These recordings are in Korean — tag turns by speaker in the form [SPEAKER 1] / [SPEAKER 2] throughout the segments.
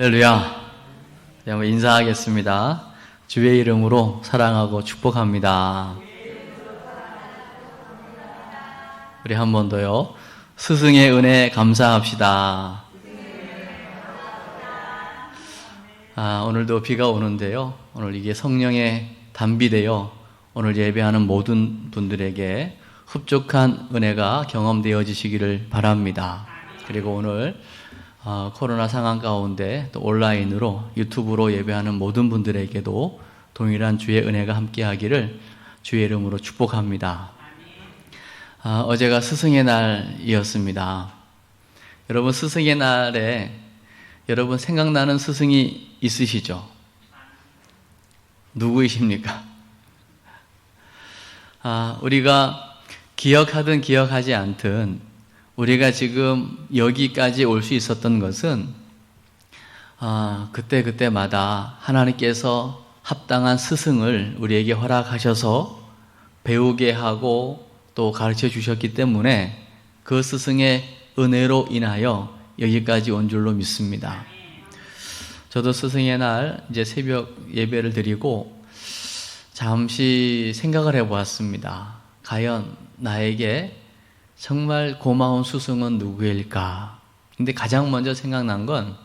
[SPEAKER 1] 할렐루야. 네, 한번 인사하겠습니다. 주의 이름으로 사랑하고 축복합니다. 우리 한 번 더요. 스승의 은혜 감사합시다. 오늘도 비가 오는데요. 오늘 이게 성령의 단비되어 오늘 예배하는 모든 분들에게 흡족한 은혜가 경험되어지시기를 바랍니다. 그리고 오늘 코로나 상황 가운데 또 온라인으로 유튜브로 예배하는 모든 분들에게도 동일한 주의 은혜가 함께하기를 주의 이름으로 축복합니다. 어제가 스승의 날이었습니다. 여러분, 스승의 날에 여러분 생각나는 스승이 있으시죠? 누구이십니까? 우리가 기억하든 기억하지 않든 우리가 여기까지 올 수 있었던 것은 그때마다 하나님께서 합당한 스승을 우리에게 허락하셔서 배우게 하고 또 가르쳐 주셨기 때문에 그 스승의 은혜로 인하여 여기까지 온 줄로 믿습니다. 저도 스승의 날 이제 새벽 예배를 드리고 잠시 생각을 해보았습니다. 과연 나에게 정말 고마운 스승은 누구일까? 근데 가장 먼저 생각난 건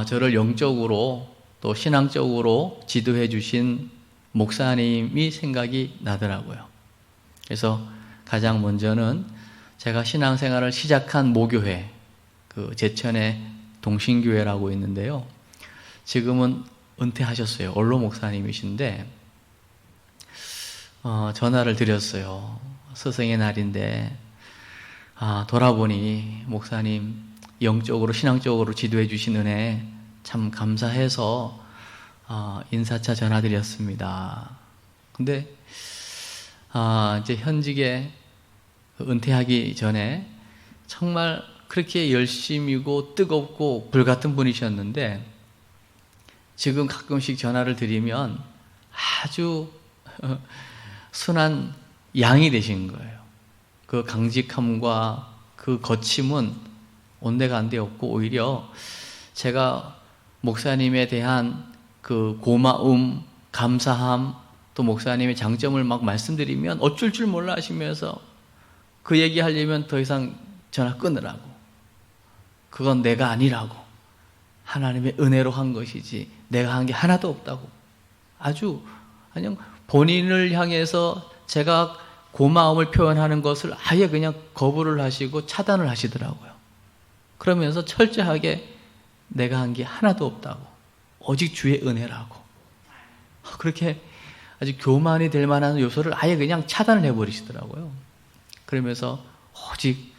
[SPEAKER 1] 저를 영적으로 또 신앙적으로 지도해 주신 목사님이 생각이 나더라고요. 그래서 가장 먼저는 제가 신앙생활을 시작한 모교회, 그 제천의 동신교회라고 있는데요. 지금은 은퇴하셨어요. 원로 목사님이신데 전화를 드렸어요. 스승의 날인데 돌아보니 목사님 영적으로 신앙적으로 지도해 주신 은혜 참 감사해서 인사차 전화드렸습니다. 근데 이제 현직에 은퇴하기 전에 정말 그렇게 열심이고 뜨겁고 불같은 분이셨는데 지금 가끔씩 전화를 드리면 아주 순한 양이 되신 거예요. 그 강직함과 그 거침은 온데가 안 되었고 오히려 제가 목사님에 대한 그 고마움, 감사함 또 목사님의 장점을 막 말씀드리면 어쩔 줄 몰라 하시면서 그 얘기하려면 더 이상 전화 끊으라고, 그건 내가 아니라고, 하나님의 은혜로 한 것이지 내가 한 게 하나도 없다고 아주 그냥 본인을 향해서 제가 고마움을 표현하는 것을 아예 그냥 거부를 하시고 차단을 하시더라고요. 그러면서 철저하게 내가 한 게 하나도 없다고, 오직 주의 은혜라고, 그렇게 아주 교만이 될 만한 요소를 아예 그냥 차단을 해버리시더라고요. 그러면서 오직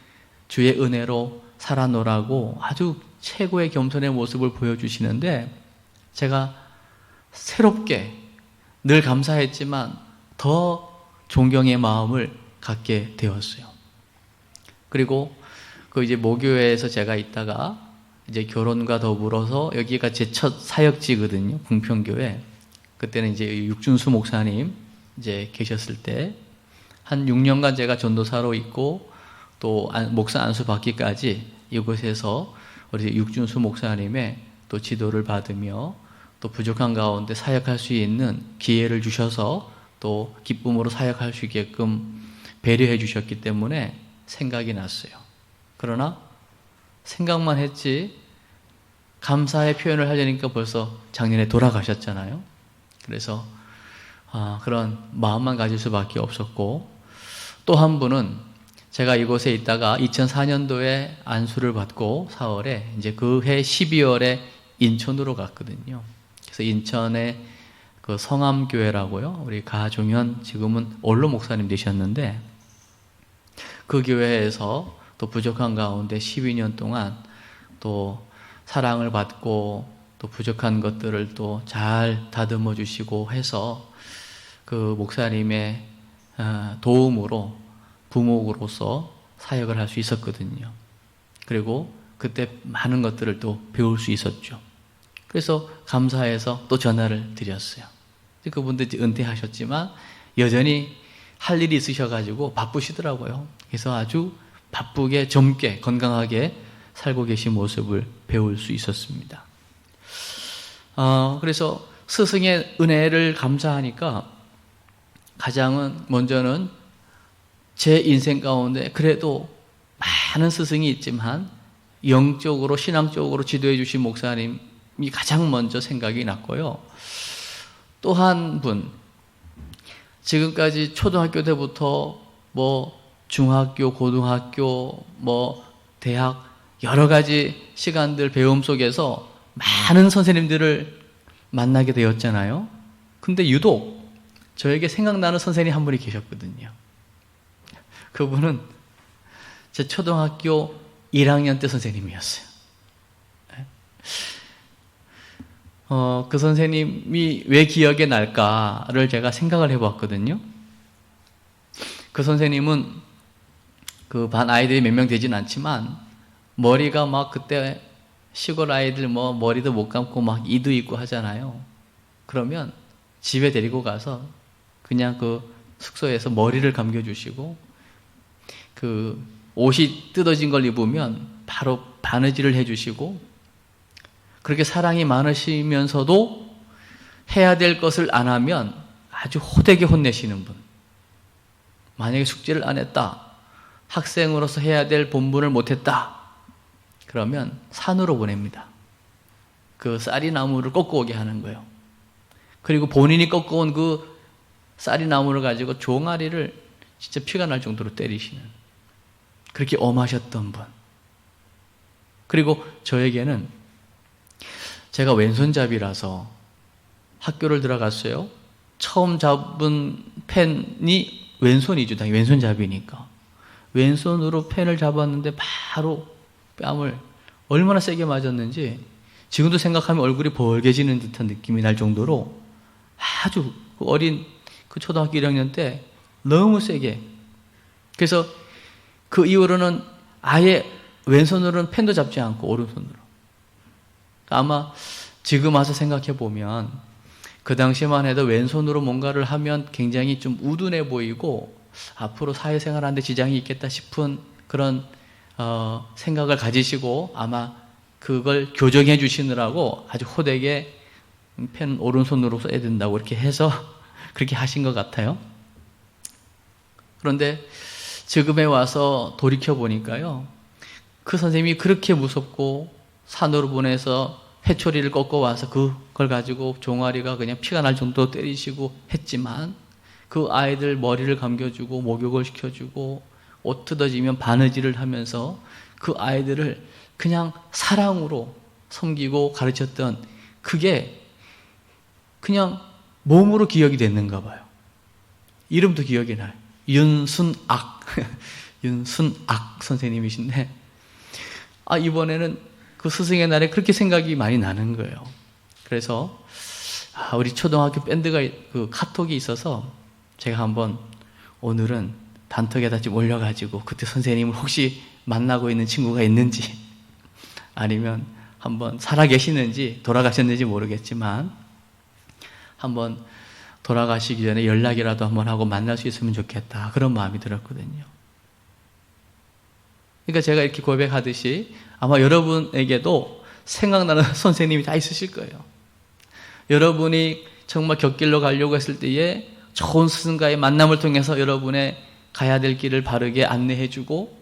[SPEAKER 1] 주의 은혜로 살아노라고 아주 최고의 겸손의 모습을 보여주시는데 제가 새롭게 늘 감사했지만 더 존경의 마음을 갖게 되었어요. 그리고 그 이제 모교회에서 제가 있다가 이제 결혼과 더불어서 여기가 제 첫 사역지거든요. 궁평교회. 그때는 이제 육준수 목사님 이제 계셨을 때 한 6년간 제가 전도사로 있고 또 목사 안수 받기까지 이곳에서 우리 육준수 목사님의 또 지도를 받으며 또 부족한 가운데 사역할 수 있는 기회를 주셔서 또 기쁨으로 사역할 수 있게끔 배려해 주셨기 때문에 생각이 났어요. 그러나 생각만 했지 감사의 표현을 하려니까 벌써 작년에 돌아가셨잖아요. 그래서 그런 마음만 가질 수밖에 없었고, 또 한 분은 제가 이곳에 있다가 2004년도에 안수를 받고 4월에 이제 그 해 12월에 인천으로 갔거든요. 그래서 인천에 그 성암교회라고요. 우리 가종현 지금은 원로 목사님 되셨는데 그 교회에서 또 부족한 가운데 12년 동안 또 사랑을 받고 또 부족한 것들을 또 잘 다듬어 주시고 해서 그 목사님의 도움으로 부목으로서 사역을 할 수 있었거든요. 그리고 그때 많은 것들을 또 배울 수 있었죠. 그래서 감사해서 또 전화를 드렸어요. 그분도 이제 은퇴하셨지만 여전히 할 일이 있으셔가지고 바쁘시더라고요. 그래서 아주 바쁘게 젊게 건강하게 살고 계신 모습을 배울 수 있었습니다. 그래서 스승의 은혜를 감사하니까 가장 먼저는 제 인생 가운데 그래도 많은 스승이 있지만 영적으로 신앙적으로 지도해 주신 목사님이 가장 먼저 생각이 났고요. 또 한 분, 지금까지 초등학교 때부터 중학교, 고등학교, 대학 여러 가지 시간들 배움 속에서 많은 선생님들을 만나게 되었잖아요. 근데 유독 저에게 생각나는 선생님 한 분이 계셨거든요. 그분은 제 초등학교 1학년 때 선생님이었어요. 그 선생님이 왜 기억에 날까를 제가 생각을 해봤거든요. 그 선생님은 그 반 아이들이 몇 명 되진 않지만 머리가 막 그때 시골 아이들 머리도 못 감고 막 이도 있고 하잖아요. 그러면 집에 데리고 가서 그냥 그 숙소에서 머리를 감겨주시고 그 옷이 뜯어진 걸 입으면 바로 바느질을 해주시고 그렇게 사랑이 많으시면서도 해야 될 것을 안 하면 아주 호되게 혼내시는 분. 만약에 숙제를 안 했다, 학생으로서 해야 될 본분을 못했다, 그러면 산으로 보냅니다. 그 쌀이나무를 꺾어오게 하는 거예요. 그리고 본인이 꺾어온 그 쌀이나무를 가지고 종아리를 진짜 피가 날 정도로 때리시는, 그렇게 엄하셨던 분. 그리고 저에게는 제가 왼손잡이라서 학교를 들어갔어요. 처음 잡은 펜이 왼손이죠. 당연히 왼손잡이니까. 왼손으로 펜을 잡았는데 바로 뺨을 얼마나 세게 맞았는지 지금도 생각하면 얼굴이 벌개지는 듯한 느낌이 날 정도로 아주 어린 그 초등학교 1학년 때 너무 세게. 그래서 그 이후로는 아예 왼손으로는 펜도 잡지 않고 오른손으로. 아마 지금 와서 생각해 보면 그 당시만 해도 왼손으로 뭔가를 하면 굉장히 좀 우둔해 보이고 앞으로 사회생활 하는데 지장이 있겠다 싶은 그런 생각을 가지시고 아마 그걸 교정해 주시느라고 아주 호되게 펜 오른손으로 써야 된다고 이렇게 해서 그렇게 하신 것 같아요. 그런데 지금에 와서 돌이켜 보니까요, 그 선생님이 그렇게 무섭고 산으로 보내서 회초리를 꺾어 와서 그걸 가지고 종아리가 그냥 피가 날 정도로 때리시고 했지만 그 아이들 머리를 감겨주고 목욕을 시켜주고 옷 뜯어지면 바느질을 하면서 그 아이들을 그냥 사랑으로 섬기고 가르쳤던 그게 그냥 몸으로 기억이 됐는가 봐요. 이름도 기억이 나요. 윤순악. 윤순악 선생님이신데 이번에는 그 스승의 날에 그렇게 생각이 많이 나는 거예요. 그래서 우리 초등학교 밴드가 그 카톡이 있어서 제가 한번 오늘은 단톡에다 좀 올려가지고 그때 선생님을 혹시 만나고 있는 친구가 있는지 아니면 한번 살아계시는지 돌아가셨는지 모르겠지만 한번 돌아가시기 전에 연락이라도 한번 하고 만날 수 있으면 좋겠다, 그런 마음이 들었거든요. 그러니까 제가 이렇게 고백하듯이 아마 여러분에게도 생각나는 선생님이 다 있으실 거예요. 여러분이 정말 곁길로 가려고 했을 때에 좋은 스승과의 만남을 통해서 여러분의 가야 될 길을 바르게 안내해주고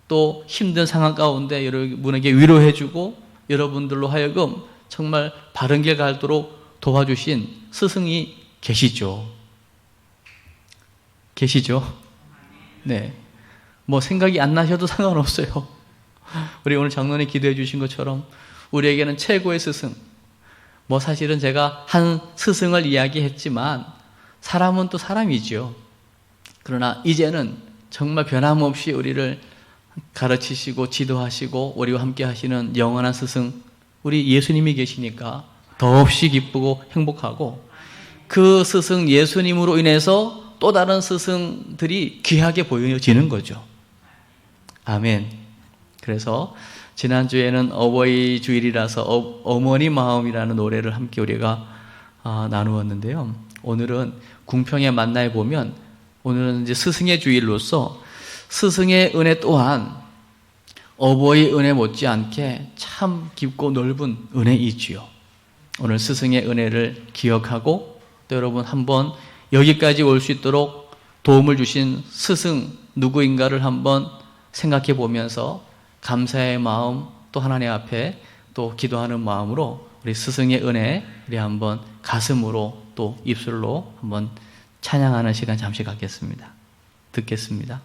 [SPEAKER 1] 또 힘든 상황 가운데 여러분에게 위로해주고 여러분들로 하여금 정말 바른 길 가도록 도와주신 스승이 계시죠. 계시죠? 네. 생각이 안 나셔도 상관없어요. 우리 오늘 장로님 기도해 주신 것처럼 우리에게는 최고의 스승. 사실은 제가 한 스승을 이야기했지만 사람은 또 사람이지요. 그러나 이제는 정말 변함없이 우리를 가르치시고 지도하시고 우리와 함께 하시는 영원한 스승, 우리 예수님이 계시니까 더없이 기쁘고 행복하고 그 스승 예수님으로 인해서 또 다른 스승들이 귀하게 보여지는 거죠. 아멘. 그래서 지난주에는 어버이 주일이라서 어머니 마음이라는 노래를 함께 우리가 나누었는데요. 오늘은 궁평에 만나에 보면 오늘은 이제 스승의 주일로서 스승의 은혜 또한 어버이 은혜 못지않게 참 깊고 넓은 은혜이지요. 오늘 스승의 은혜를 기억하고 또 여러분 한번 여기까지 올 수 있도록 도움을 주신 스승 누구인가를 한번 생각해 보면서 감사의 마음 또 하나님 앞에 또 기도하는 마음으로 우리 스승의 은혜 우리 한번 가슴으로 또 입술로 한번 찬양하는 시간 잠시 갖겠습니다. 듣겠습니다.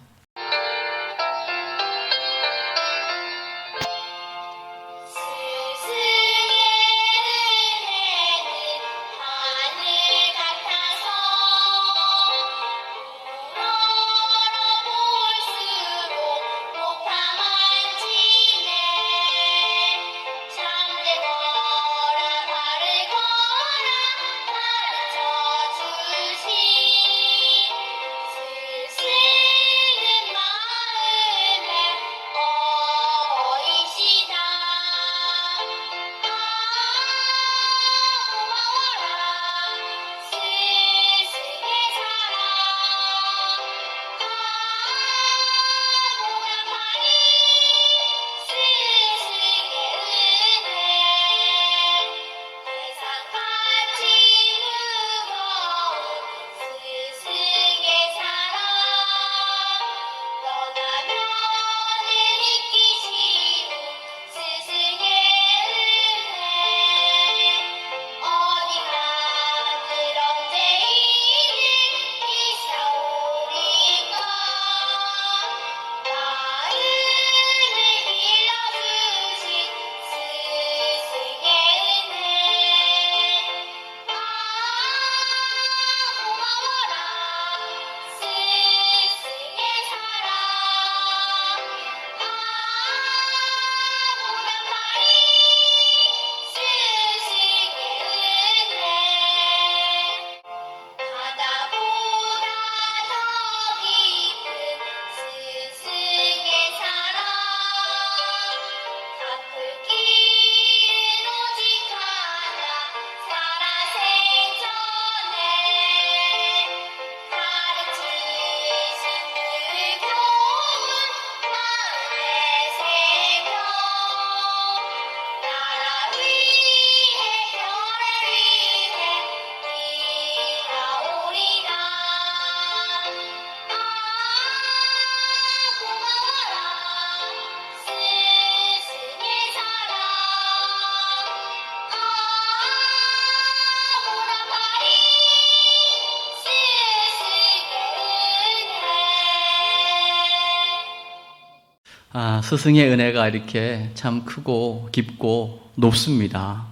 [SPEAKER 1] 스승의 은혜가 이렇게 참 크고 깊고 높습니다.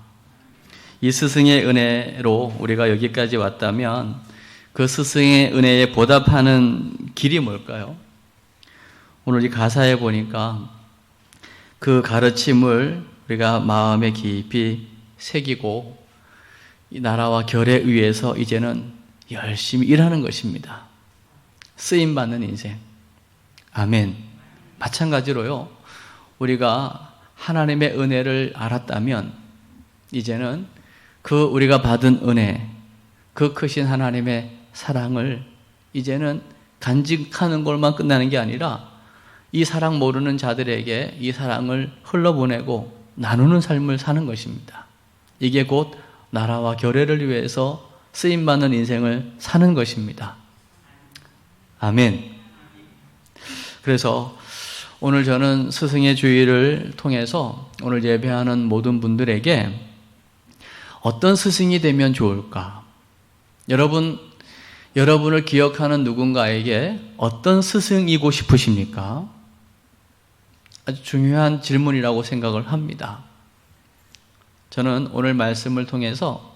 [SPEAKER 1] 이 스승의 은혜로 우리가 여기까지 왔다면 그 스승의 은혜에 보답하는 길이 뭘까요? 오늘 이 가사에 보니까 그 가르침을 우리가 마음에 깊이 새기고 이 나라와 결에 의해서 이제는 열심히 일하는 것입니다. 쓰임받는 인생. 아멘. 마찬가지로요, 우리가 하나님의 은혜를 알았다면 이제는 그 우리가 받은 은혜, 그 크신 하나님의 사랑을 이제는 간직하는 것만 끝나는 게 아니라 이 사랑 모르는 자들에게 이 사랑을 흘러보내고 나누는 삶을 사는 것입니다. 이게 곧 나라와 결례를 위해서 쓰임받는 인생을 사는 것입니다. 아멘. 그래서 오늘 저는 스승의 주의를 통해서 오늘 예배하는 모든 분들에게 어떤 스승이 되면 좋을까? 여러분을 기억하는 누군가에게 어떤 스승이고 싶으십니까? 아주 중요한 질문이라고 생각을 합니다. 저는 오늘 말씀을 통해서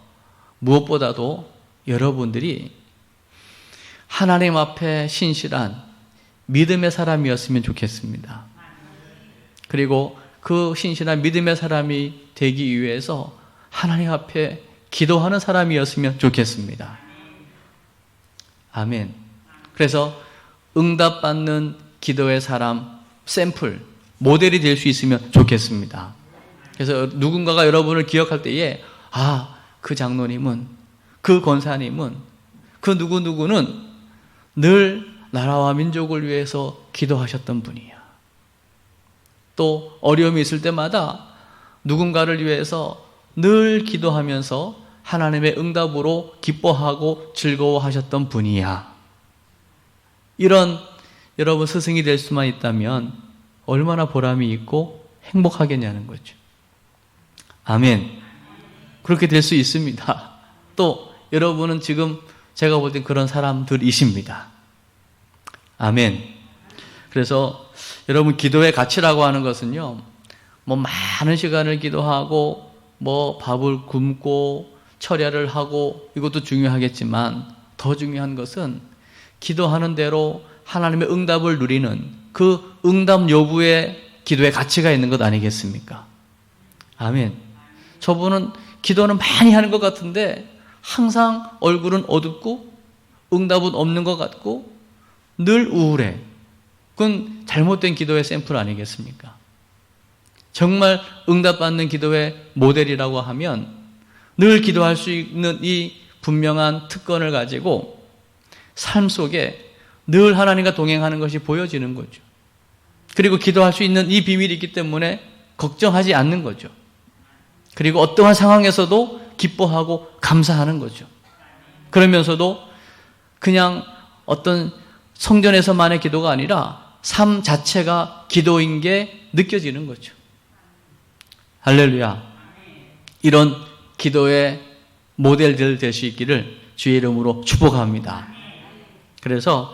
[SPEAKER 1] 무엇보다도 여러분들이 하나님 앞에 신실한 믿음의 사람이었으면 좋겠습니다. 그리고 그 신실한 믿음의 사람이 되기 위해서 하나님 앞에 기도하는 사람이었으면 좋겠습니다. 아멘. 그래서 응답받는 기도의 사람, 샘플, 모델이 될 수 있으면 좋겠습니다. 그래서 누군가가 여러분을 기억할 때에 그 장로님은, 그 권사님은, 그 누구누구는 늘 나라와 민족을 위해서 기도하셨던 분이야. 또 어려움이 있을 때마다 누군가를 위해서 늘 기도하면서 하나님의 응답으로 기뻐하고 즐거워하셨던 분이야. 이런 여러분 스승이 될 수만 있다면 얼마나 보람이 있고 행복하겠냐는 거죠. 아멘. 그렇게 될 수 있습니다. 또 여러분은 지금 제가 볼 땐 그런 사람들이십니다. 아멘. 그래서 여러분 기도의 가치라고 하는 것은요, 뭐 많은 시간을 기도하고 뭐 밥을 굶고 철야를 하고 이것도 중요하겠지만 더 중요한 것은 기도하는 대로 하나님의 응답을 누리는 그 응답 여부에 기도의 가치가 있는 것 아니겠습니까? 아멘. 저분은 기도는 많이 하는 것 같은데 항상 얼굴은 어둡고 응답은 없는 것 같고 늘 우울해. 그건 잘못된 기도의 샘플 아니겠습니까? 정말 응답받는 기도의 모델이라고 하면 늘 기도할 수 있는 이 분명한 특권을 가지고 삶 속에 늘 하나님과 동행하는 것이 보여지는 거죠. 그리고 기도할 수 있는 이 비밀이 있기 때문에 걱정하지 않는 거죠. 그리고 어떠한 상황에서도 기뻐하고 감사하는 거죠. 그러면서도 그냥 어떤 성전에서만의 기도가 아니라 삶 자체가 기도인 게 느껴지는 거죠. 할렐루야. 이런 기도의 모델들 될 수 있기를 주의 이름으로 축복합니다. 그래서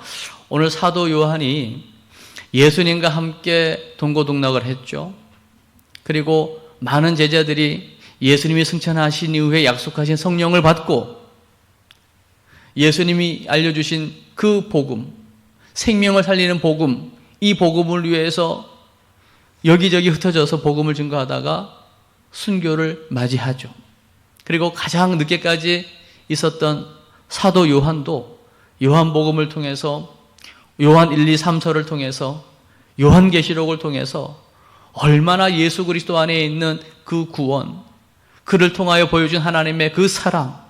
[SPEAKER 1] 오늘 사도 요한이 예수님과 함께 동고동락을 했죠. 그리고 많은 제자들이 예수님이 승천하신 이후에 약속하신 성령을 받고 예수님이 알려주신 그 복음, 생명을 살리는 복음, 이 복음을 위해서 여기저기 흩어져서 복음을 증거하다가 순교를 맞이하죠. 그리고 가장 늦게까지 있었던 사도 요한도 요한복음을 통해서 요한 1, 2, 3서를 통해서 요한계시록을 통해서 얼마나 예수 그리스도 안에 있는 그 구원, 그를 통하여 보여준 하나님의 그 사랑,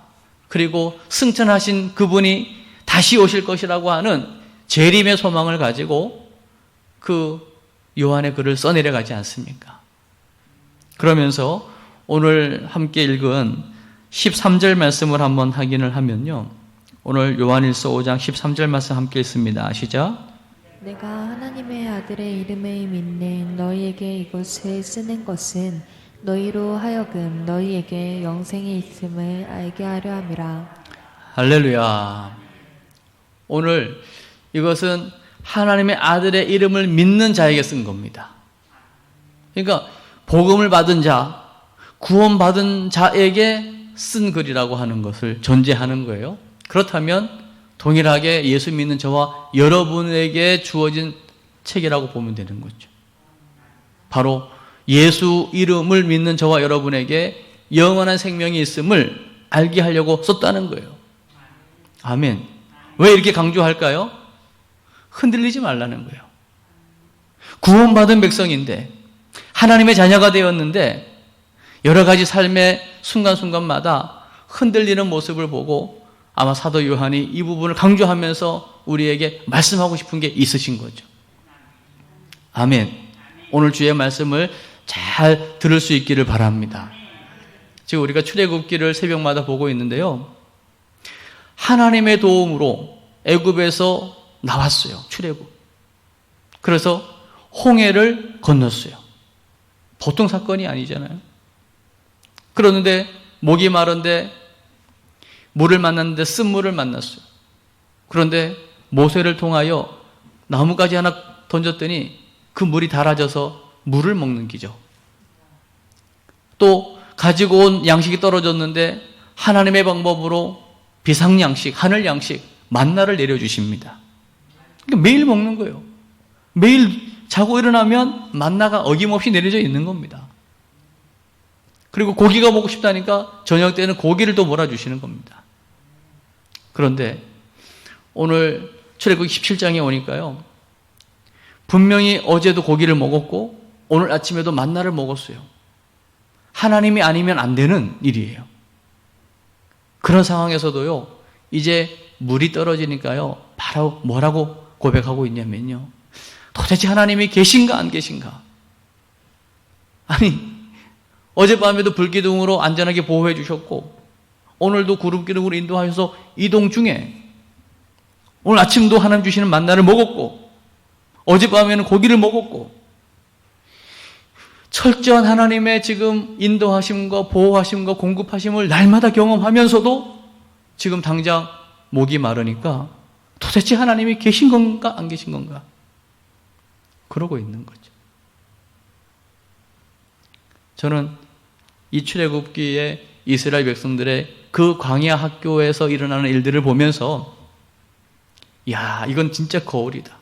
[SPEAKER 1] 그리고 승천하신 그분이 다시 오실 것이라고 하는 재림의 소망을 가지고 그 요한의 글을 써내려가지 않습니까? 그러면서 오늘 함께 읽은 13절 말씀을 한번 확인을 하면요, 오늘 요한일서 5장 13절 말씀 함께 읽습니다. 시작.
[SPEAKER 2] 내가 하나님의 아들의 이름을 믿는 너희에게 이것을 쓰는 것은 너희로 하여금 너희에게 영생이 있음을 알게 하려 함이라.
[SPEAKER 1] 할렐루야. 오늘 이것은 하나님의 아들의 이름을 믿는 자에게 쓴 겁니다. 그러니까 복음을 받은 자, 구원받은 자에게 쓴 글이라고 하는 것을 전제하는 거예요. 그렇다면 동일하게 예수 믿는 저와 여러분에게 주어진 책이라고 보면 되는 거죠. 바로 예수 이름을 믿는 저와 여러분에게 영원한 생명이 있음을 알게 하려고 썼다는 거예요. 아멘. 왜 이렇게 강조할까요? 흔들리지 말라는 거예요. 구원받은 백성인데 하나님의 자녀가 되었는데 여러 가지 삶의 순간순간마다 흔들리는 모습을 보고 아마 사도 요한이 이 부분을 강조하면서 우리에게 말씀하고 싶은 게 있으신 거죠. 아멘. 오늘 주의 말씀을 잘 들을 수 있기를 바랍니다. 지금 우리가 출애굽기를 새벽마다 보고 있는데요, 하나님의 도움으로 애굽에서 나왔어요. 출애굽. 그래서 홍해를 건넜어요. 보통 사건이 아니잖아요. 그러는데 목이 마른데 물을 만났는데 쓴물을 만났어요. 그런데 모세를 통하여 나뭇가지 하나 던졌더니 그 물이 달아져서 물을 먹는 기적. 또 가지고 온 양식이 떨어졌는데 하나님의 방법으로 비상양식, 하늘양식, 만나를 내려주십니다. 그러니까 매일 먹는 거예요. 매일 자고 일어나면 만나가 어김없이 내려져 있는 겁니다. 그리고 고기가 먹고 싶다니까 저녁 때는 고기를 또 몰아주시는 겁니다. 그런데 오늘 출애굽기 17장에 오니까요, 분명히 어제도 고기를 먹었고 오늘 아침에도 만나를 먹었어요. 하나님이 아니면 안 되는 일이에요. 그런 상황에서도요, 이제 물이 떨어지니까요, 바로 뭐라고 고백하고 있냐면요, 도대체 하나님이 계신가 안 계신가? 아니, 어젯밤에도 불기둥으로 안전하게 보호해 주셨고 오늘도 구름기둥으로 인도하셔서 이동 중에 오늘 아침도 하나님 주시는 만나를 먹었고 어젯밤에는 고기를 먹었고 철저한 하나님의 지금 인도하심과 보호하심과 공급하심을 날마다 경험하면서도 지금 당장 목이 마르니까 도대체 하나님이 계신 건가 안 계신 건가 그러고 있는 거죠. 저는 이 출애굽기에 이스라엘 백성들의 그 광야 학교에서 일어나는 일들을 보면서 야, 이건 진짜 거울이다.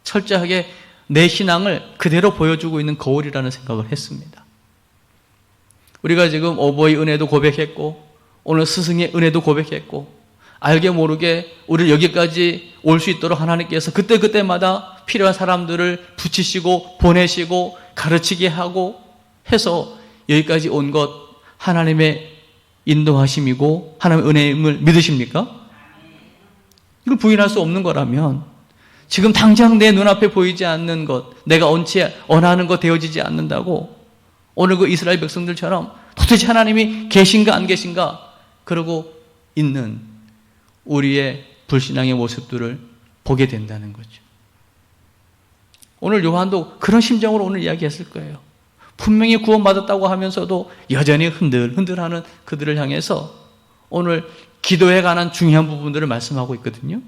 [SPEAKER 1] 철저하게 내 신앙을 그대로 보여주고 있는 거울이라는 생각을 했습니다. 우리가 지금 어버이 은혜도 고백했고 오늘 스승의 은혜도 고백했고 알게 모르게 우리를 여기까지 올 수 있도록 하나님께서 그때그때마다 필요한 사람들을 붙이시고 보내시고 가르치게 하고 해서 여기까지 온 것 하나님의 인도하심이고 하나님의 은혜임을 믿으십니까? 이걸 부인할 수 없는 거라면 지금 당장 내 눈앞에 보이지 않는 것, 내가 원하는 것 되어지지 않는다고 오늘 그 이스라엘 백성들처럼 도대체 하나님이 계신가 안 계신가 그러고 있는 우리의 불신앙의 모습들을 보게 된다는 거죠. 오늘 요한도 그런 심정으로 오늘 이야기했을 거예요. 분명히 구원받았다고 하면서도 여전히 흔들흔들하는 그들을 향해서 오늘 기도에 관한 중요한 부분들을 말씀하고 있거든요.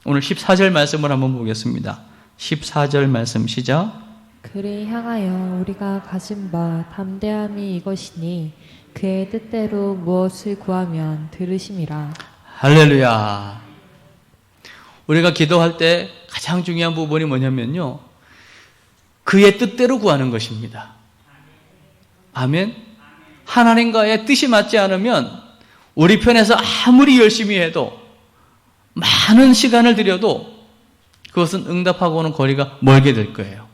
[SPEAKER 1] 오늘 14절 말씀을 한번 보겠습니다. 14절 말씀 시작.
[SPEAKER 2] 그를 향하여 우리가 가진 바 담대함이 이것이니 그의 뜻대로 무엇을 구하면 들으심이라.
[SPEAKER 1] 할렐루야. 우리가 기도할 때 가장 중요한 부분이 뭐냐면요, 그의 뜻대로 구하는 것입니다. 아멘. 하나님과의 뜻이 맞지 않으면 우리 편에서 아무리 열심히 해도 많은 시간을 들여도 그것은 응답하고는 거리가 멀게 될 거예요.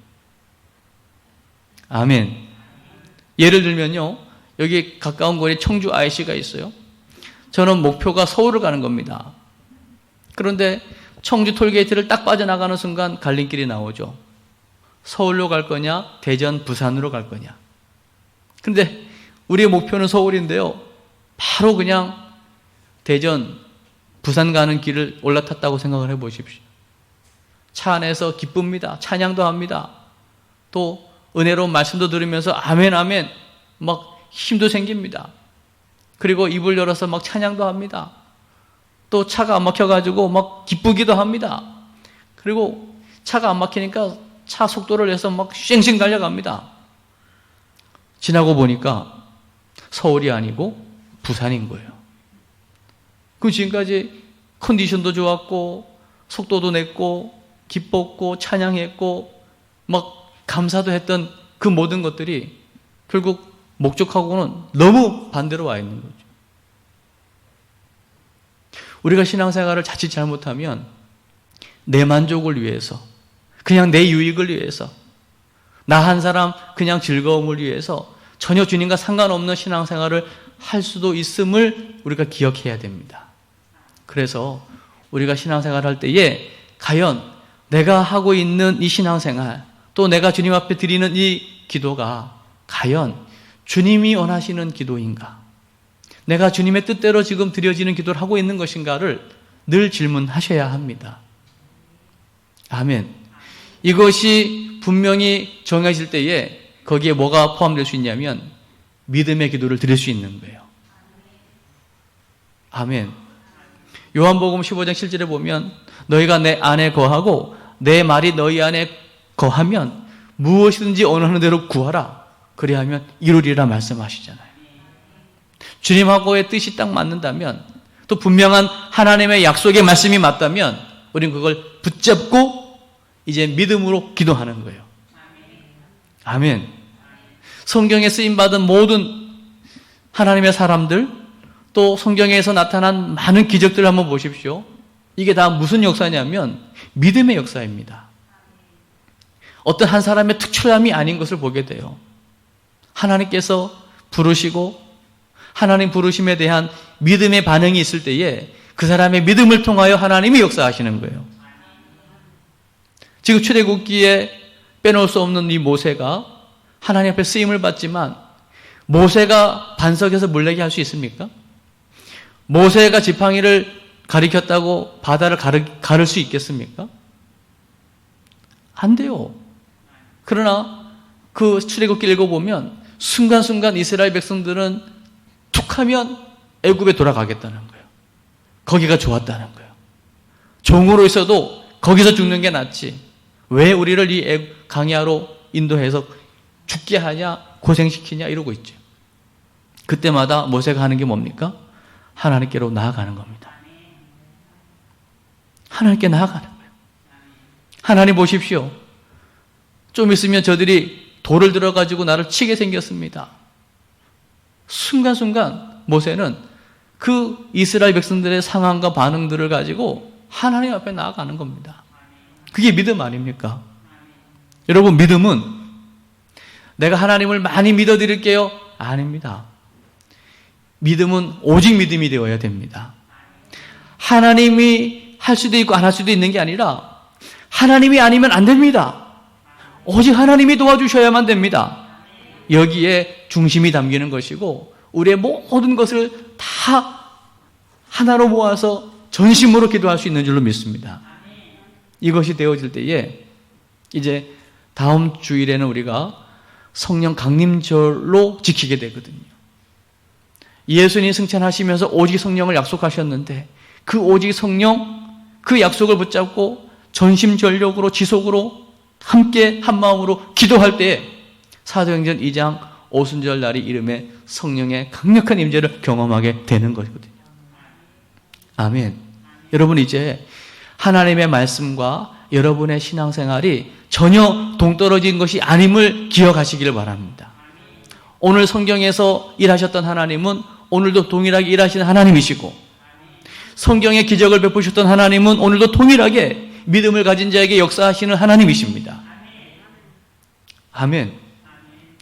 [SPEAKER 1] 아멘. 예를 들면요, 여기 가까운 거리에 청주 IC가 있어요. 저는 목표가 서울을 가는 겁니다. 그런데 청주 톨게이트를 딱 빠져나가는 순간 갈림길이 나오죠. 서울로 갈 거냐, 대전, 부산으로 갈 거냐. 근데 우리의 목표는 서울인데요, 바로 그냥 대전, 부산 가는 길을 올라탔다고 생각을 해보십시오. 차 안에서 기쁩니다. 찬양도 합니다. 또 은혜로운 말씀도 들으면서 아멘 아멘 막 힘도 생깁니다. 그리고 입을 열어서 막 찬양도 합니다. 또 차가 안 막혀가지고 막 기쁘기도 합니다. 그리고 차가 안 막히니까 차 속도를 내서 막 쌩쌩 달려갑니다. 지나고 보니까 서울이 아니고 부산인 거예요. 그 지금까지 컨디션도 좋았고 속도도 냈고 기뻤고 찬양했고 막 감사도 했던 그 모든 것들이 결국 목적하고는 너무 반대로 와 있는 거죠. 우리가 신앙생활을 자칫 잘못하면 내 만족을 위해서, 그냥 내 유익을 위해서, 나 한 사람 그냥 즐거움을 위해서 전혀 주님과 상관없는 신앙생활을 할 수도 있음을 우리가 기억해야 됩니다. 그래서 우리가 신앙생활을 할 때에 과연 내가 하고 있는 이 신앙생활, 또 내가 주님 앞에 드리는 이 기도가 과연 주님이 원하시는 기도인가? 내가 주님의 뜻대로 지금 드려지는 기도를 하고 있는 것인가를 늘 질문하셔야 합니다. 아멘. 이것이 분명히 정해질 때에 거기에 뭐가 포함될 수 있냐면 믿음의 기도를 드릴 수 있는 거예요. 아멘. 요한복음 15장 7절에 보면 너희가 내 안에 거하고 내 말이 너희 안에 거하면 무엇이든지 원하는 대로 구하라. 그리하면 이루리라 말씀하시잖아요. 주님하고의 뜻이 딱 맞는다면, 또 분명한 하나님의 약속의 말씀이 맞다면 우리는 그걸 붙잡고 이제 믿음으로 기도하는 거예요. 아멘. 성경에 쓰임받은 모든 하나님의 사람들, 또 성경에서 나타난 많은 기적들을 한번 보십시오. 이게 다 무슨 역사냐면 믿음의 역사입니다. 어떤 한 사람의 특출함이 아닌 것을 보게 돼요. 하나님께서 부르시고 하나님 부르심에 대한 믿음의 반응이 있을 때에 그 사람의 믿음을 통하여 하나님이 역사하시는 거예요. 지금 출애굽기에 빼놓을 수 없는 이 모세가 하나님 앞에 쓰임을 받지만 모세가 반석에서 물 내게 할 수 있습니까? 모세가 지팡이를 가리켰다고 바다를 가를 수 있겠습니까? 안 돼요. 그러나 그 출애굽기 읽어보면 순간순간 이스라엘 백성들은 툭하면 애굽에 돌아가겠다는 거예요. 거기가 좋았다는 거예요. 종으로 있어도 거기서 죽는 게 낫지. 왜 우리를 이 강야로 인도해서 죽게 하냐, 고생시키냐 이러고 있죠. 그때마다 모세가 하는 게 뭡니까? 하나님께로 나아가는 겁니다. 하나님께 나아가는 거예요. 하나님 보십시오. 좀 있으면 저들이 돌을 들어가지고 나를 치게 생겼습니다. 순간순간 모세는 그 이스라엘 백성들의 상황과 반응들을 가지고 하나님 앞에 나아가는 겁니다. 그게 믿음 아닙니까? 여러분, 믿음은 내가 하나님을 많이 믿어드릴게요? 아닙니다. 믿음은 오직 믿음이 되어야 됩니다. 하나님이 할 수도 있고 안 할 수도 있는 게 아니라 하나님이 아니면 안 됩니다. 오직 하나님이 도와주셔야만 됩니다. 여기에 중심이 담기는 것이고 우리의 모든 것을 다 하나로 모아서 전심으로 기도할 수 있는 줄로 믿습니다. 이것이 되어질 때에 이제 다음 주일에는 우리가 성령 강림절로 지키게 되거든요. 예수님이 승천하시면서 오직 성령을 약속하셨는데 그 오직 성령, 그 약속을 붙잡고 전심전력으로 지속으로 함께 한마음으로 기도할 때에 사도행전 2장 오순절 날이 이름에 성령의 강력한 임재를 경험하게 되는 것이거든요. 아멘. 여러분, 이제 하나님의 말씀과 여러분의 신앙생활이 전혀 동떨어진 것이 아님을 기억하시기를 바랍니다. 오늘 성경에서 일하셨던 하나님은 오늘도 동일하게 일하시는 하나님이시고 성경의 기적을 베푸셨던 하나님은 오늘도 동일하게 믿음을 가진 자에게 역사하시는 하나님이십니다. 아멘.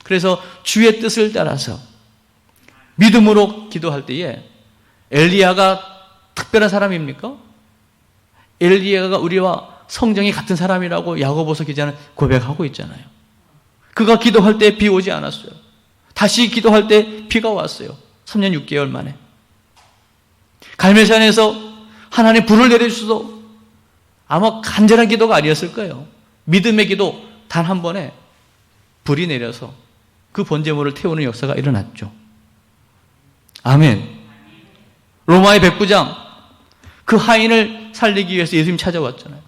[SPEAKER 1] 그래서 주의 뜻을 따라서 믿음으로 기도할 때에 엘리야가 특별한 사람입니까? 엘리야가 우리와 성정이 같은 사람이라고 야고보서 기자는 고백하고 있잖아요. 그가 기도할 때 비 오지 않았어요. 다시 기도할 때 비가 왔어요. 3년 6개월 만에. 갈멜산에서 하나님 불을 내려주셔도 아마 간절한 기도가 아니었을 거예요. 믿음의 기도 단 한 번에 불이 내려서 그 번제물을 태우는 역사가 일어났죠. 아멘. 로마의 백부장, 그 하인을 살리기 위해서 예수님 찾아왔잖아요.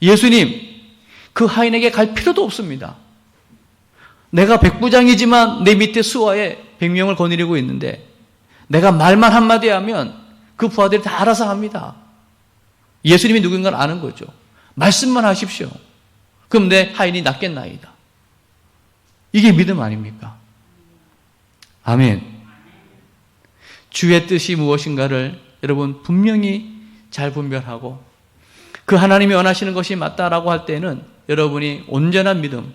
[SPEAKER 1] 예수님, 그 하인에게 갈 필요도 없습니다. 내가 백부장이지만 내 밑에 수하에 100명을 거느리고 있는데 내가 말만 한마디 하면 그 부하들이 다 알아서 합니다. 예수님이 누군가를 아는 거죠. 말씀만 하십시오. 그럼 내 하인이 낫겠나이다. 이게 믿음 아닙니까? 아멘. 주의 뜻이 무엇인가를 여러분 분명히 잘 분별하고 그 하나님이 원하시는 것이 맞다라고 할 때는 여러분이 온전한 믿음,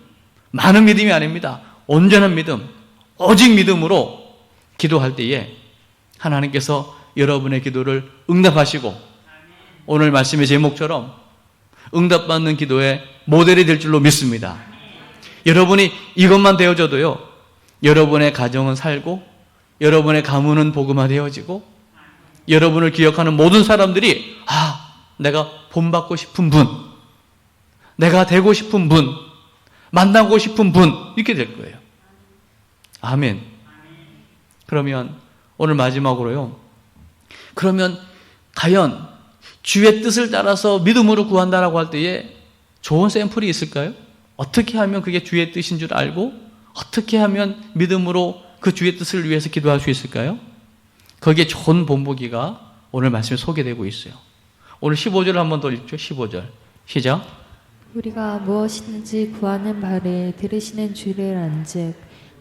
[SPEAKER 1] 많은 믿음이 아닙니다. 온전한 믿음, 오직 믿음으로 기도할 때에 하나님께서 여러분의 기도를 응답하시고 오늘 말씀의 제목처럼 응답받는 기도의 모델이 될 줄로 믿습니다. 여러분이 이것만 되어져도요, 여러분의 가정은 살고 여러분의 가문은 복음화되어지고 여러분을 기억하는 모든 사람들이 내가 본받고 싶은 분, 내가 되고 싶은 분, 만나고 싶은 분 이렇게 될 거예요. 아멘. 그러면 오늘 마지막으로요. 그러면 과연 주의 뜻을 따라서 믿음으로 구한다라고 할 때에 좋은 샘플이 있을까요? 어떻게 하면 그게 주의 뜻인 줄 알고 어떻게 하면 믿음으로 그 주의 뜻을 위해서 기도할 수 있을까요? 거기에 좋은 본보기가 오늘 말씀에 소개되고 있어요. 오늘 15절을 한 번 더 읽죠. 15절 시작.
[SPEAKER 2] 우리가 무엇이든지 구하는 바를 들으시는 주를 안즉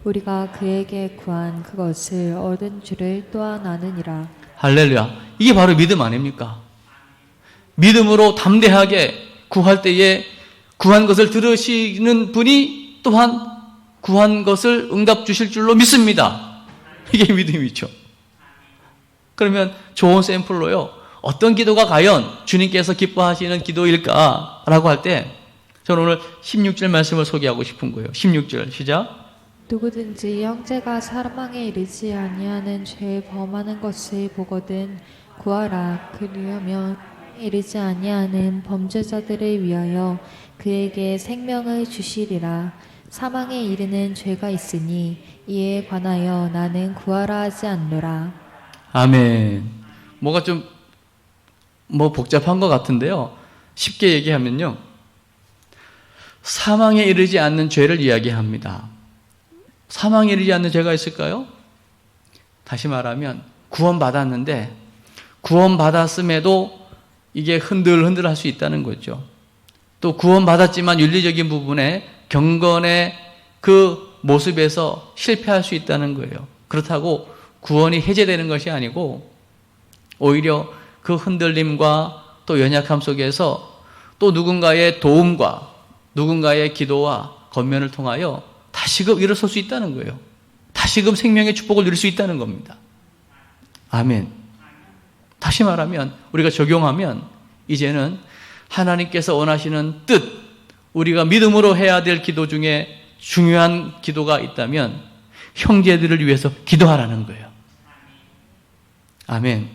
[SPEAKER 2] 우리가 그에게 구한 그것을 얻은 줄을 또한 아느니라.
[SPEAKER 1] 할렐루야. 이게 바로 믿음 아닙니까? 믿음으로 담대하게 구할 때에 구한 것을 들으시는 분이 또한 구한 것을 응답 주실 줄로 믿습니다. 이게 믿음이죠. 그러면 좋은 샘플로요. 어떤 기도가 과연 주님께서 기뻐하시는 기도일까라고 할 때 저는 오늘 16절 말씀을 소개하고 싶은 거예요. 16절 시작.
[SPEAKER 2] 누구든지 형제가 사망에 이르지 아니하는 죄 범하는 것을 보거든 구하라. 그리하면 이르지 아니하는 범죄자들을 위하여 그에게 생명을 주시리라. 사망에 이르는 죄가 있으니 이에 관하여 나는 구하라 하지 않노라.
[SPEAKER 1] 아멘. 뭐가 좀 복잡한 것 같은데요. 쉽게 얘기하면요. 사망에 이르지 않는 죄를 이야기합니다. 사망에 이르지 않는 죄가 있을까요? 다시 말하면 구원받았는데 구원받았음에도 이게 흔들흔들 할 수 있다는 거죠. 또 구원받았지만 윤리적인 부분에 경건의 그 모습에서 실패할 수 있다는 거예요. 그렇다고 구원이 해제되는 것이 아니고 오히려 그 흔들림과 또 연약함 속에서 또 누군가의 도움과 누군가의 기도와 권면을 통하여 다시금 일어설 수 있다는 거예요. 다시금 생명의 축복을 누릴 수 있다는 겁니다. 아멘. 다시 말하면 우리가 적용하면 이제는 하나님께서 원하시는 뜻, 우리가 믿음으로 해야 될 기도 중에 중요한 기도가 있다면 형제들을 위해서 기도하라는 거예요. 아멘.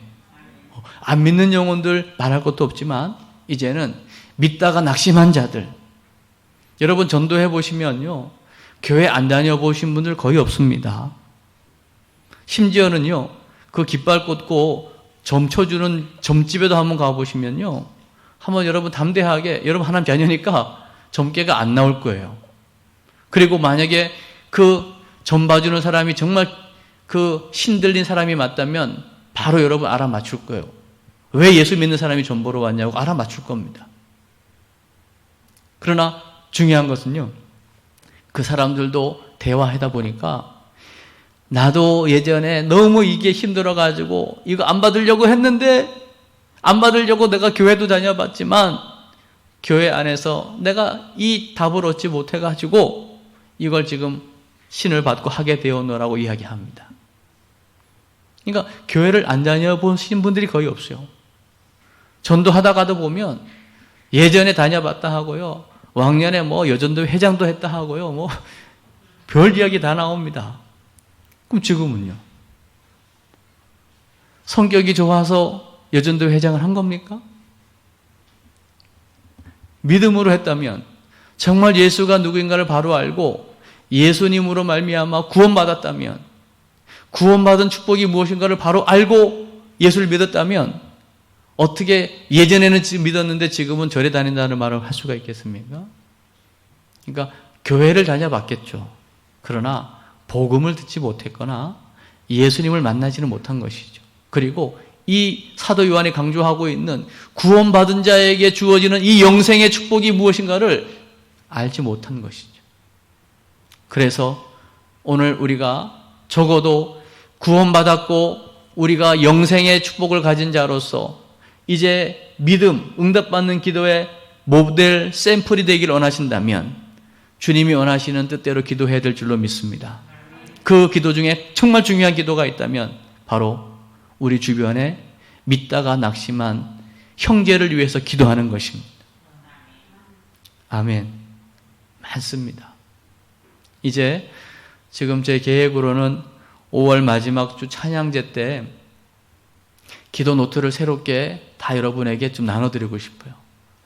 [SPEAKER 1] 안 믿는 영혼들 말할 것도 없지만 이제는 믿다가 낙심한 자들, 여러분 전도해 보시면요, 교회 안 다녀보신 분들 거의 없습니다. 심지어는요, 그 깃발 꽂고 점 쳐주는 점집에도 한번 가보시면요, 한번 여러분 담대하게, 여러분 하나님 자녀니까 점괘가 안 나올 거예요. 그리고 만약에 그 점 봐주는 사람이 정말 그 신들린 사람이 맞다면 바로 여러분 알아맞출 거예요. 왜 예수 믿는 사람이 점 보러 왔냐고 알아맞출 겁니다. 그러나 중요한 것은요, 그 사람들도 대화하다 보니까 나도 예전에 너무 이게 힘들어가지고 이거 안 받으려고 했는데 안 받으려고 내가 교회도 다녀봤지만 교회 안에서 내가 이 답을 얻지 못해가지고 이걸 지금 신을 받고 하게 되었노라고 이야기합니다. 그러니까 교회를 안 다녀보신 분들이 거의 없어요. 전도하다가도 보면 예전에 다녀봤다 하고요, 왕년에 여전도 회장도 했다 하고요, 별 이야기 다 나옵니다. 그럼 지금은요? 성격이 좋아서 여전도 회장을 한 겁니까? 믿음으로 했다면, 정말 예수가 누구인가를 바로 알고 예수님으로 말미암아 구원받았다면, 구원받은 축복이 무엇인가를 바로 알고 예수를 믿었다면 어떻게 예전에는 믿었는데 지금은 절에 다닌다는 말을 할 수가 있겠습니까? 그러니까 교회를 다녀봤겠죠. 그러나 복음을 듣지 못했거나 예수님을 만나지는 못한 것이죠. 그리고 이 사도 요한이 강조하고 있는 구원받은 자에게 주어지는 이 영생의 축복이 무엇인가를 알지 못한 것이죠. 그래서 오늘 우리가 적어도 구원받았고 우리가 영생의 축복을 가진 자로서 이제 믿음, 응답받는 기도의 모델, 샘플이 되길 원하신다면 주님이 원하시는 뜻대로 기도해야 될 줄로 믿습니다. 그 기도 중에 정말 중요한 기도가 있다면 바로 우리 주변에 믿다가 낙심한 형제를 위해서 기도하는 것입니다. 아멘. 많습니다. 이제 지금 제 계획으로는 5월 마지막 주 찬양제 때 기도 노트를 새롭게 다 여러분에게 좀 나눠드리고 싶어요.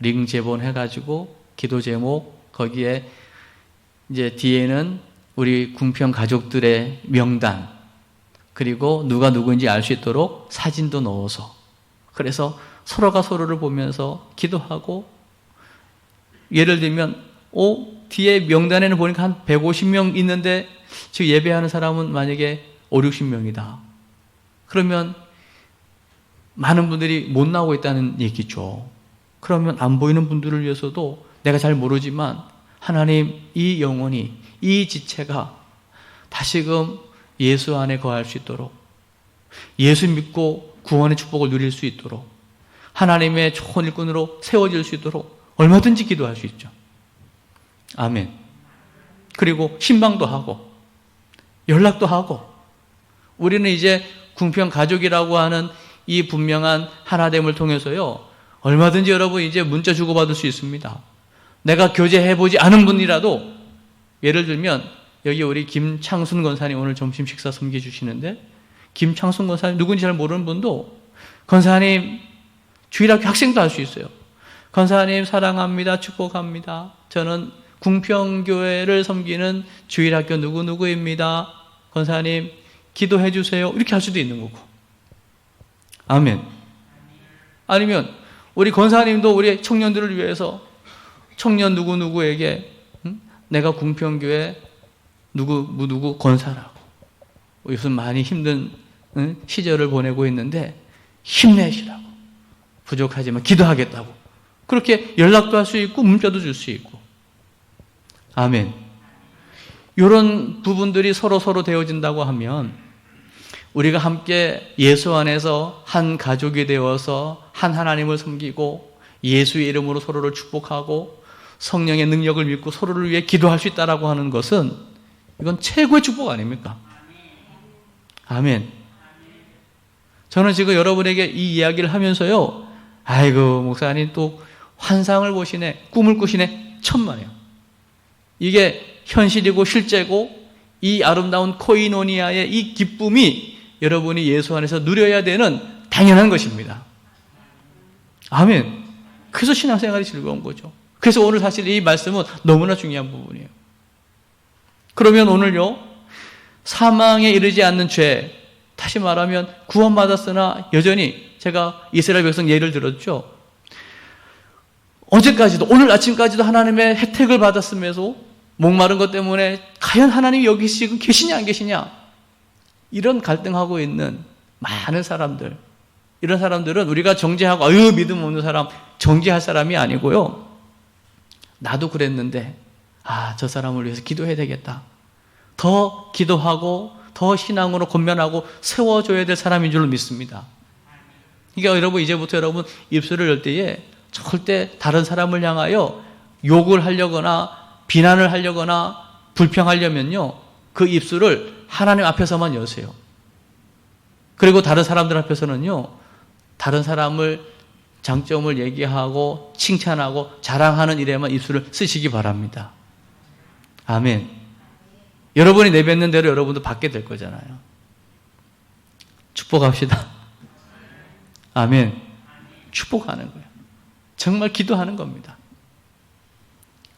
[SPEAKER 1] 링 제본해가지고 기도 제목, 거기에 이제 뒤에는 우리 궁평 가족들의 명단, 그리고 누가 누구인지 알 수 있도록 사진도 넣어서, 그래서 서로가 서로를 보면서 기도하고, 예를 들면 뒤에 명단에는 보니까 한 150명 있는데 지금 예배하는 사람은 만약에 5, 60명이다. 그러면 많은 분들이 못 나오고 있다는 얘기죠. 그러면 안 보이는 분들을 위해서도 내가 잘 모르지만 하나님, 이 영혼이, 이 지체가 다시금 예수 안에 거할 수 있도록, 예수 믿고 구원의 축복을 누릴 수 있도록, 하나님의 좋은 일꾼으로 세워질 수 있도록 얼마든지 기도할 수 있죠. 아멘. 그리고 신방도 하고 연락도 하고, 우리는 이제 궁평 가족이라고 하는 이 분명한 하나됨을 통해서요, 얼마든지 여러분 이제 문자 주고받을 수 있습니다. 내가 교제해보지 않은 분이라도, 예를 들면 여기 우리 김창순 권사님 오늘 점심 식사 섬겨주시는데, 김창순 권사님 누군지 잘 모르는 분도 권사님 주일학교 학생도 할 수 있어요. 권사님 사랑합니다. 축복합니다. 저는 궁평교회를 섬기는 주일학교 누구누구입니다. 권사님 기도해 주세요. 이렇게 할 수도 있는 거고. 아멘. 아니면 우리 권사님도 우리 청년들을 위해서 청년 누구누구에게 내가 궁평교회 누구 권사라고, 요즘 많이 힘든 시절을 보내고 있는데 힘내시라고, 부족하지만 기도하겠다고, 그렇게 연락도 할 수 있고 문자도 줄 수 있고. 아멘. 이런 부분들이 서로 되어진다고 하면 우리가 함께 예수 안에서 한 가족이 되어서 한 하나님을 섬기고 예수의 이름으로 서로를 축복하고 성령의 능력을 믿고 서로를 위해 기도할 수 있다라고 하는 것은 이건 최고의 축복 아닙니까? 아멘. 저는 지금 여러분에게 이 이야기를 하면서요, 아이고 목사님 또 환상을 보시네, 꿈을 꾸시네, 천만에요. 이게 현실이고 실제고 이 아름다운 코이노니아의 이 기쁨이 여러분이 예수 안에서 누려야 되는 당연한 것입니다. 아멘. 그래서 신앙생활이 즐거운 거죠. 그래서 오늘 사실 이 말씀은 너무나 중요한 부분이에요. 그러면 오늘요, 사망에 이르지 않는 죄, 다시 말하면 구원받았으나 여전히, 제가 이스라엘 백성 예를 들었죠. 어제까지도, 오늘 아침까지도 하나님의 혜택을 받았으면서 목마른 것 때문에 과연 하나님이 여기 지금 계시냐 안 계시냐, 이런 갈등하고 있는 많은 사람들, 이런 사람들은 우리가 정죄하고 아유 믿음 없는 사람, 정죄할 사람이 아니고요, 나도 그랬는데 저 사람을 위해서 기도해야 되겠다, 더 기도하고 더 신앙으로 권면하고 세워줘야 될 사람인 줄로 믿습니다. 그러니까 여러분, 이제부터 여러분 입술을 열 때에 절대 다른 사람을 향하여 욕을 하려거나 비난을 하려거나 불평하려면요, 그 입술을 하나님 앞에서만 여세요. 그리고 다른 사람들 앞에서는요, 다른 사람을 장점을 얘기하고 칭찬하고 자랑하는 일에만 입술을 쓰시기 바랍니다. 아멘. 여러분이 내뱉는 대로 여러분도 받게 될 거잖아요. 축복합시다. 아멘. 축복하는 거예요. 정말 기도하는 겁니다.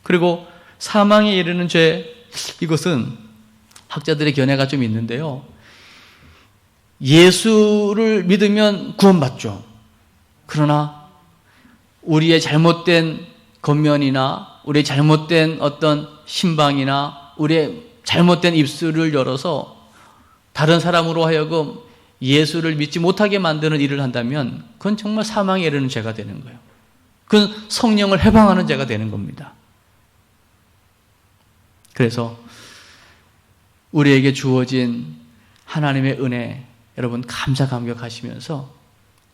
[SPEAKER 1] 그리고 사망에 이르는 죄, 이것은 학자들의 견해가 좀 있는데요, 예수를 믿으면 구원받죠. 그러나 우리의 잘못된 겉면이나 우리의 잘못된 어떤 신방이나 우리의 잘못된 입술을 열어서 다른 사람으로 하여금 예수를 믿지 못하게 만드는 일을 한다면 그건 정말 사망에 이르는 죄가 되는 거예요. 그건 성령을 해방하는 죄가 되는 겁니다. 그래서 우리에게 주어진 하나님의 은혜, 여러분 감사 감격하시면서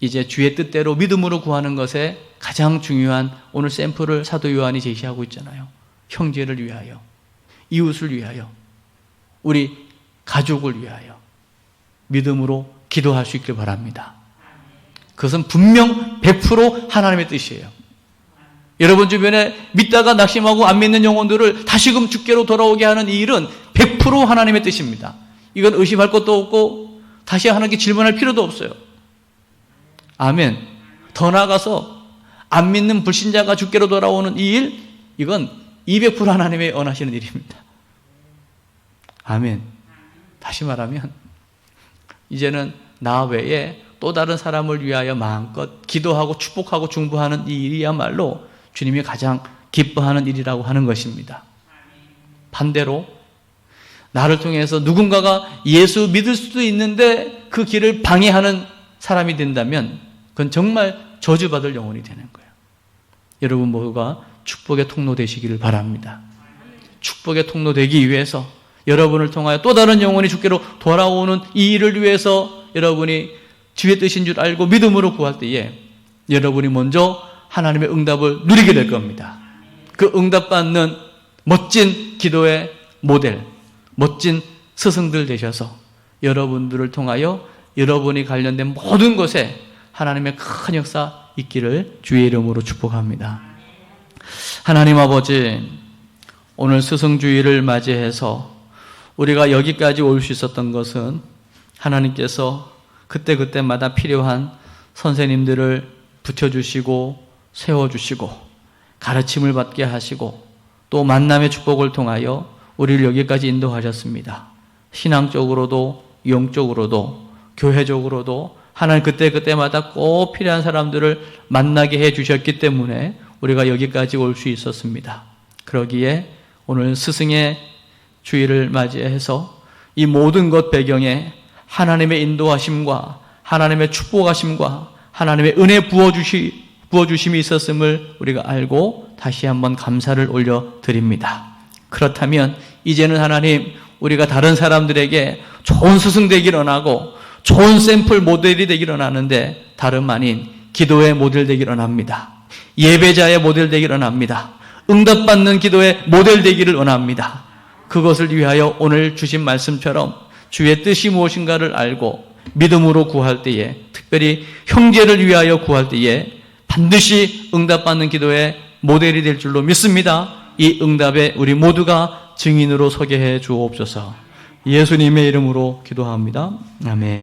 [SPEAKER 1] 이제 주의 뜻대로 믿음으로 구하는 것에 가장 중요한 오늘 샘플을 사도 요한이 제시하고 있잖아요. 형제를 위하여, 이웃을 위하여, 우리 가족을 위하여 믿음으로 기도할 수 있길 바랍니다. 그것은 분명 100% 하나님의 뜻이에요. 여러분 주변에 믿다가 낙심하고 안 믿는 영혼들을 다시금 주께로 돌아오게 하는 이 일은 100% 하나님의 뜻입니다. 이건 의심할 것도 없고 다시 하나님께 질문할 필요도 없어요. 아멘. 더 나아가서 안 믿는 불신자가 주께로 돌아오는 이 일, 이건 200% 하나님의 원하시는 일입니다. 아멘. 다시 말하면 이제는 나 외에 또 다른 사람을 위하여 마음껏 기도하고 축복하고 중보하는 이 일이야말로 주님이 가장 기뻐하는 일이라고 하는 것입니다. 반대로 나를 통해서 누군가가 예수 믿을 수도 있는데 그 길을 방해하는 사람이 된다면 그건 정말 저주받을 영혼이 되는 거예요. 여러분 모두가 축복의 통로 되시기를 바랍니다. 축복의 통로 되기 위해서 여러분을 통하여 또 다른 영혼이 주께로 돌아오는 이 일을 위해서 여러분이 주의 뜻인 줄 알고 믿음으로 구할 때에 여러분이 먼저 하나님의 응답을 누리게 될 겁니다. 그 응답받는 멋진 기도의 모델, 멋진 스승들 되셔서 여러분들을 통하여 여러분이 관련된 모든 것에 하나님의 큰 역사 있기를 주의 이름으로 축복합니다. 하나님 아버지, 오늘 스승주의를 맞이해서 우리가 여기까지 올 수 있었던 것은 하나님께서 그때그때마다 필요한 선생님들을 붙여주시고 세워주시고 가르침을 받게 하시고 또 만남의 축복을 통하여 우리를 여기까지 인도하셨습니다. 신앙적으로도 영적으로도 교회적으로도 하나님 그때그때마다 꼭 필요한 사람들을 만나게 해주셨기 때문에 우리가 여기까지 올 수 있었습니다. 그러기에 오늘 스승의 주의를 맞이해서 이 모든 것 배경에 하나님의 인도하심과 하나님의 축복하심과 하나님의 은혜 부어주심이 있었음을 우리가 알고 다시 한번 감사를 올려드립니다. 그렇다면 이제는 하나님, 우리가 다른 사람들에게 좋은 스승 되기를 원하고 좋은 샘플 모델이 되기를 원하는데 다름 아닌 기도의 모델 되기를 원합니다. 예배자의 모델 되기를 원합니다. 응답받는 기도의 모델 되기를 원합니다. 그것을 위하여 오늘 주신 말씀처럼 주의 뜻이 무엇인가를 알고 믿음으로 구할 때에, 특별히 형제를 위하여 구할 때에 반드시 응답받는 기도의 모델이 될 줄로 믿습니다. 이 응답에 우리 모두가 증인으로 서게 해 주옵소서. 예수님의 이름으로 기도합니다. 아멘.